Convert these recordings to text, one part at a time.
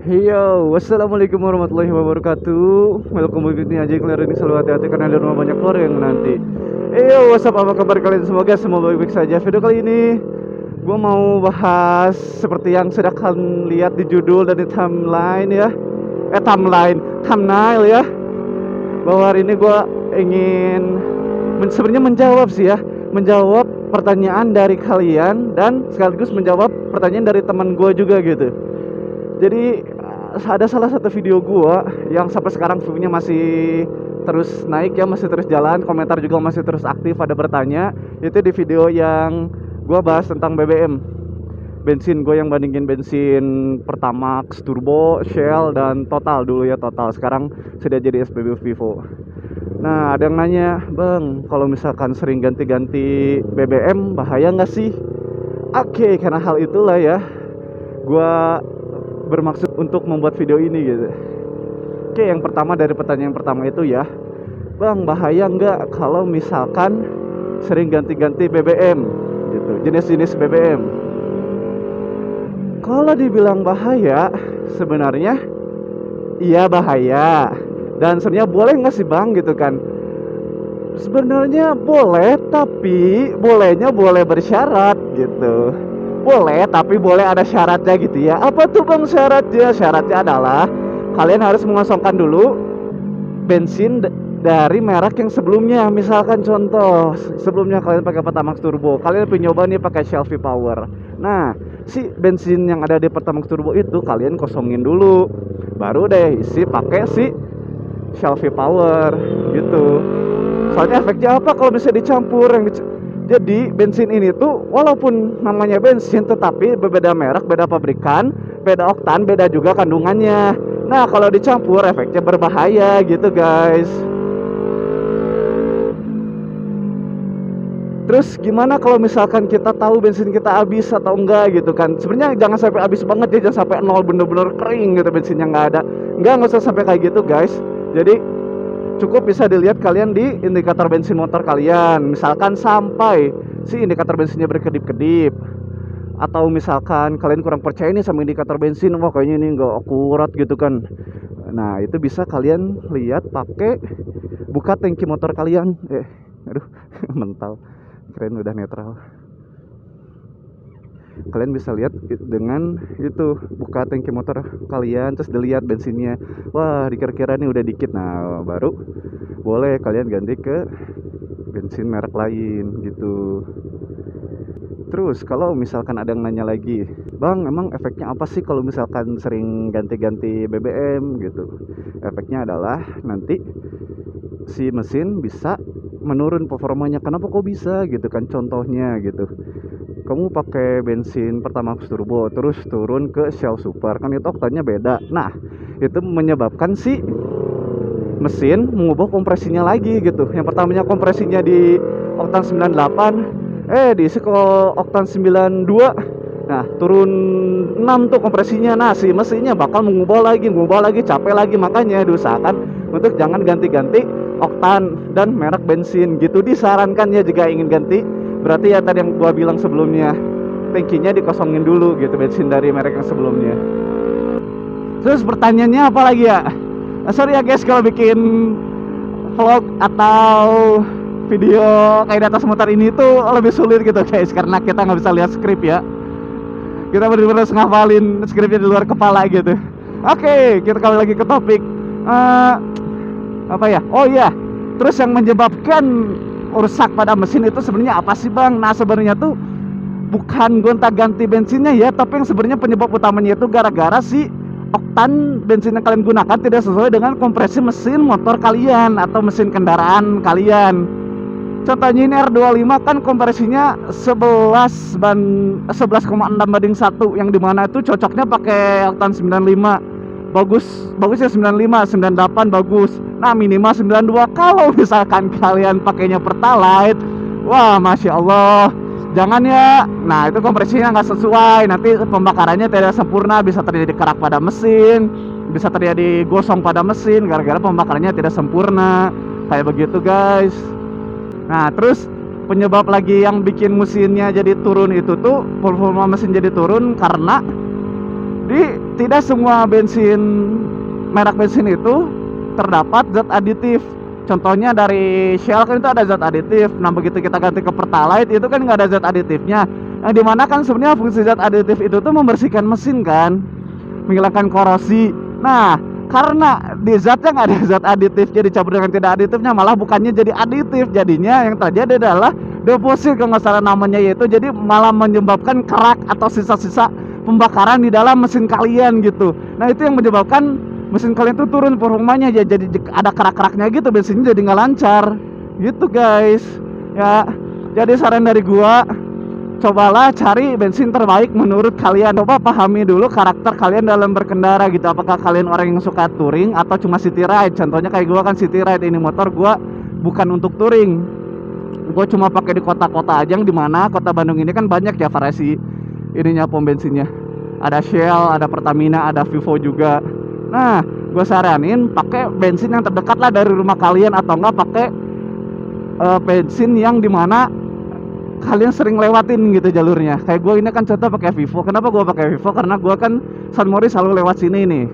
Yo, wassalamualaikum warahmatullahi wabarakatuh. Welcome back di Anjing Kelar ini, selalu hati-hati karena di rumah banyak orang yang nanti. Yo, what's up, apa kabar kalian? Semoga semua baik-baik saja. Video kali ini gue mau bahas seperti yang sudah kalian lihat di judul dan di thumbnail ya. Thumbnail ya. Bahwa hari ini gue ingin sebenarnya menjawab sih ya, menjawab pertanyaan dari kalian dan sekaligus menjawab pertanyaan dari teman gue juga gitu. Jadi ada salah satu video gua yang sampai sekarang view-nya masih terus naik ya, masih terus jalan, komentar juga masih terus aktif, ada bertanya. Itu di video yang gua bahas tentang BBM, bensin. Gue yang bandingin bensin Pertamax, Turbo, Shell, dan Total dulu ya, Total. Sekarang sudah jadi SPBU Vivo. Nah, ada yang nanya, "Bang, kalau misalkan sering ganti-ganti BBM bahaya nggak sih?" Oke, karena hal itulah ya gua bermaksud untuk membuat video ini gitu. Oke, yang pertama dari pertanyaan pertama itu ya, "Bang, bahaya nggak kalau misalkan sering ganti-ganti BBM gitu, jenis-jenis BBM?" Kalau dibilang bahaya, sebenarnya iya bahaya. Dan sebenarnya boleh nggak sih Bang gitu kan? Sebenarnya boleh, tapi bolehnya boleh bersyarat gitu. Boleh, tapi boleh ada syaratnya gitu ya. Apa tuh Bang syaratnya? Syaratnya adalah kalian harus mengosongkan dulu bensin dari merek yang sebelumnya. Misalkan contoh, sebelumnya kalian pakai Pertamax Turbo, kalian punya nyoba nih pakai Shell V-Power. Nah, si bensin yang ada di Pertamax Turbo itu kalian kosongin dulu, baru deh isi pakai si Shell V-Power gitu. Soalnya efeknya apa kalau bisa dicampur jadi bensin ini tuh walaupun namanya bensin tetapi berbeda merek, beda pabrikan, beda oktan, beda juga kandungannya. Nah, kalau dicampur efeknya berbahaya gitu guys. Terus gimana kalau misalkan kita tahu bensin kita habis atau enggak gitu kan? Sebenarnya jangan sampai habis banget ya, jangan sampai nol, bener-bener kering gitu bensinnya nggak ada. Nggak usah sampai kayak gitu guys. Jadi cukup bisa dilihat kalian di indikator bensin motor kalian. Misalkan sampai si indikator bensinnya berkedip-kedip, atau misalkan kalian kurang percaya nih sama indikator bensin, wah kayaknya ini nggak akurat gitu kan. Nah, itu bisa kalian lihat pakai buka tangki motor kalian. Aduh, mental. Keren, udah netral. Kalian bisa lihat dengan itu, buka tangki motor kalian, terus dilihat bensinnya, wah dikira-kira nih udah dikit. Nah, baru boleh kalian ganti ke bensin merek lain gitu. Terus kalau misalkan ada yang nanya lagi, "Bang, emang efeknya apa sih kalau misalkan sering ganti-ganti BBM gitu?" Efeknya adalah nanti si mesin bisa menurun performanya. Kenapa kok bisa gitu kan? Contohnya gitu, kamu pakai bensin Pertamax Turbo terus turun ke Shell Super, kan itu oktannya beda. Nah, itu menyebabkan si mesin mengubah kompresinya lagi gitu. Yang pertamanya kompresinya di oktan 98, diisi ke oktan 92. Nah, turun 6 tuh kompresinya. Nah, si mesinnya bakal mengubah lagi, capek lagi. Makanya diusahakan untuk jangan ganti-ganti oktan dan merek bensin gitu. Disarankan ya jika ingin ganti. Berarti ya tadi yang gua bilang sebelumnya, tangkinya dikosongin dulu gitu, bensin dari merek yang sebelumnya. Terus pertanyaannya apa lagi ya? Sorry ya guys kalau bikin vlog atau video kayak di atas motor ini tuh lebih sulit gitu guys, karena kita nggak bisa lihat skrip ya. Kita benar-benar harus ngafalin skripnya di luar kepala gitu. Oke, kita kembali lagi ke topik. Apa ya? Oh iya, terus yang menyebabkan rusak pada mesin itu sebenarnya apa sih Bang? Nah, sebenarnya tuh bukan gonta-ganti bensinnya ya, tapi yang sebenarnya penyebab utamanya itu gara-gara si oktan bensin yang kalian gunakan tidak sesuai dengan kompresi mesin motor kalian atau mesin kendaraan kalian. Contohnya ini R25 kan kompresinya 11,6 banding 1, yang dimana itu cocoknya pakai oktan 95. Bagus ya 95, 98 bagus. Nah, minimal 92. Kalau misalkan kalian pakainya Pertalite, wah Masya Allah, jangan ya. Nah, itu kompresinya nggak sesuai, nanti pembakarannya tidak sempurna, bisa terjadi kerak pada mesin, bisa terjadi gosong pada mesin gara-gara pembakarannya tidak sempurna. Kayak begitu guys. Nah, terus penyebab lagi yang bikin mesinnya jadi turun itu tuh, performa mesin jadi turun karena di tidak semua merek bensin itu terdapat zat aditif. Contohnya dari Shell kan itu ada zat aditif. Nah begitu kita ganti ke Pertalite itu kan nggak ada zat aditifnya. Yang dimana kan sebenarnya fungsi zat aditif itu tuh membersihkan mesin kan, menghilangkan korosi. Nah karena di zatnya nggak ada zat aditifnya, dicampur dengan tidak aditifnya, malah bukannya jadi aditif, jadinya yang terjadi adalah deposit kalau nggak salah namanya, yaitu jadi malah menyebabkan kerak atau sisa-sisa pembakaran di dalam mesin kalian gitu. Nah itu yang menyebabkan mesin kalian tuh turun performanya ya, jadi ada kerak-keraknya gitu, bensinnya jadi nggak lancar gitu guys ya. Jadi saran dari gua, cobalah cari bensin terbaik menurut kalian. Coba pahami dulu karakter kalian dalam berkendara gitu. Apakah kalian orang yang suka touring atau cuma city ride? Contohnya kayak gua kan city ride, ini motor gua bukan untuk touring. Gua cuma pakai di kota-kota aja, yang dimana kota Bandung ini kan banyak ya variasi ininya pom bensinnya. Ada Shell, ada Pertamina, ada Vivo juga. Nah, gue saranin pakai bensin yang terdekat lah dari rumah kalian, atau enggak pakai bensin yang dimana kalian sering lewatin gitu jalurnya. Kayak gue ini kan contoh pakai Vivo. Kenapa gue pakai Vivo? Karena gue kan San Mori selalu lewat sini nih,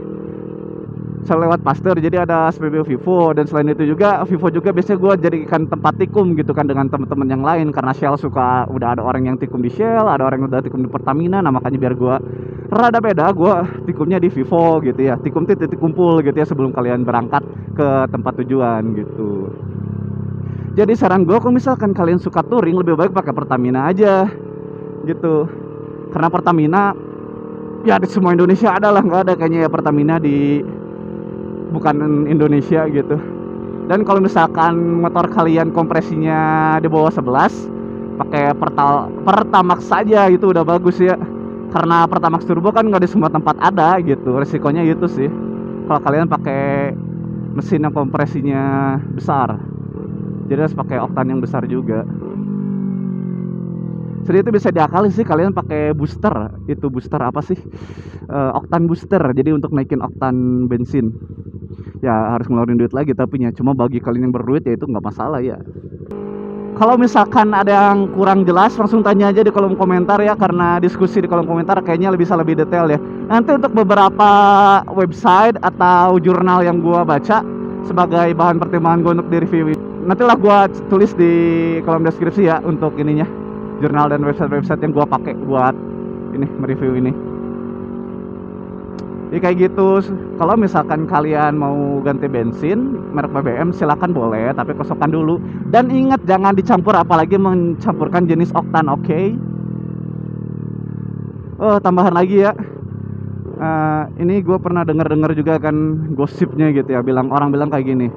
selalu lewat Pasteur, jadi ada SPBU Vivo. Dan selain itu juga Vivo juga biasanya gue jadikan tempat tikum gitu kan dengan teman-teman yang lain, karena Shell suka udah ada orang yang tikum di Shell, ada orang yang udah tikum di Pertamina. Nah makanya biar gue rada beda, gue tikumnya di Vivo gitu ya. Tikum titik kumpul gitu ya sebelum kalian berangkat ke tempat tujuan gitu. Jadi saran gue, kalau misalkan kalian suka touring, lebih baik pakai Pertamina aja gitu. Karena Pertamina ya di semua Indonesia ada lah, nggak ada kayaknya ya Pertamina di bukan Indonesia gitu. Dan kalau misalkan motor kalian kompresinya di bawah 11, pakai Pertamax saja itu udah bagus ya. Karena Pertamax turbo kan nggak di semua tempat ada gitu, resikonya itu sih kalau kalian pakai mesin yang kompresinya besar. Jadi harus pakai oktan yang besar juga. Jadi itu bisa diakali sih kalian pakai booster. Itu booster apa sih? Oktan booster. Jadi untuk naikin oktan bensin. Ya harus ngeluarin duit lagi tapi ya. Cuma bagi kalian yang berduit ya itu nggak masalah ya. Kalau misalkan ada yang kurang jelas, langsung tanya aja di kolom komentar ya. Karena diskusi di kolom komentar kayaknya bisa lebih detail ya. Nanti untuk beberapa website atau jurnal yang gua baca sebagai bahan pertimbangan gue untuk di-review, nantilah gue tulis di kolom deskripsi ya untuk ininya, jurnal dan website-website yang gue pakai buat ini mereview ini. Jadi kayak gitu. Kalau misalkan kalian mau ganti bensin merek BBM silakan boleh, tapi kosongkan dulu dan ingat jangan dicampur, apalagi mencampurkan jenis oktan, oke? Oh tambahan lagi ya, ini gue pernah dengar juga kan gosipnya gitu ya, orang bilang kayak gini,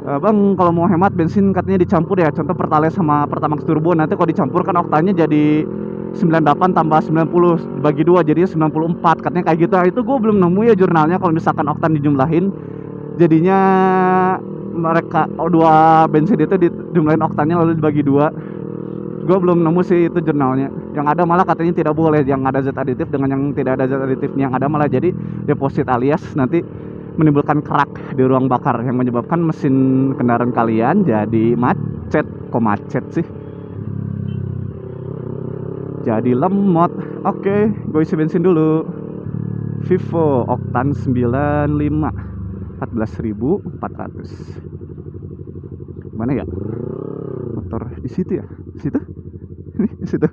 bang kalau mau hemat bensin katanya dicampur ya, contoh Pertalite sama Pertamax turbo, nanti kalau dicampur kan oktannya jadi 98 tambah 90 bagi 2 jadinya 94 katanya kayak gitu. Itu gue belum nemu ya jurnalnya, kalau misalkan oktan dijumlahin jadinya mereka dua bensin itu dijumlahin oktannya lalu dibagi 2. Gue belum nemu sih itu jurnalnya. Yang ada malah katanya tidak boleh yang ada zat aditif dengan yang tidak ada zat aditifnya. Yang ada malah jadi deposit, alias nanti menimbulkan kerak di ruang bakar yang menyebabkan mesin kendaraan kalian jadi macet. Kok macet sih? Jadi lemot. Oke, gue isi bensin dulu. Vivo oktan 95 14.400. Mana ya? Motor di situ ya? Di situ? Di situ.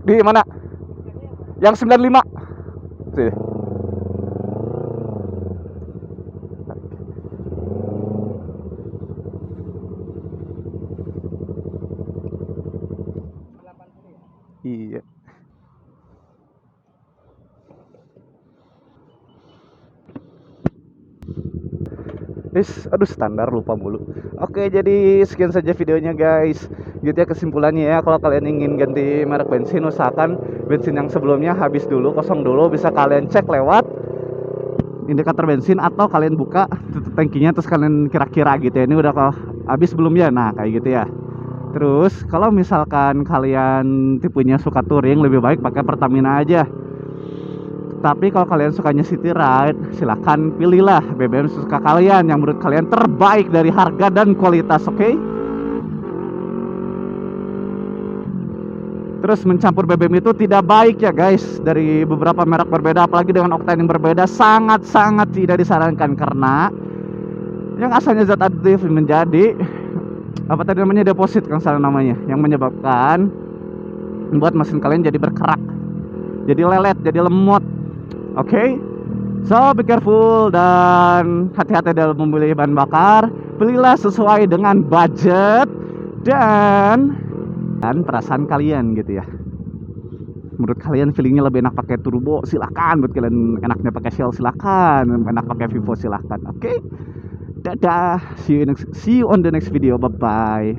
Di mana? Yang 95. Sini. Iya. Aduh standar lupa mulu. Oke, jadi sekian saja videonya guys. Gitu ya kesimpulannya ya, kalau kalian ingin ganti merek bensin, usahakan bensin yang sebelumnya habis dulu, kosong dulu. Bisa kalian cek lewat indikator bensin atau kalian buka tutup tangkinya terus kalian kira-kira gitu ya, ini udah habis belum ya, nah kayak gitu ya. Terus kalau misalkan kalian tipenya suka touring, lebih baik pakai Pertamina aja. Tapi kalau kalian sukanya city ride, silahkan pilihlah BBM suka kalian yang menurut kalian terbaik dari harga dan kualitas, oke? Terus mencampur BBM itu tidak baik ya guys, dari beberapa merek berbeda, apalagi dengan oktan yang berbeda, sangat-sangat tidak disarankan, karena yang asalnya zat aditif menjadi apa tadi namanya, deposit kan salah namanya, yang menyebabkan membuat mesin kalian jadi berkerak, jadi lelet, jadi lemot. Oke? So be careful dan hati-hati dalam memilih bahan bakar. Belilah sesuai dengan budget dan perasaan kalian gitu ya. Menurut kalian feelingnya lebih enak pakai turbo, silakan. Buat kalian enaknya pakai Shell, silakan. Enak pakai Vivo, silakan. Oke, dadah. See you on the next video. Bye bye.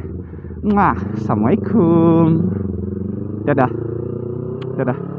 Assalamualaikum. Dadah.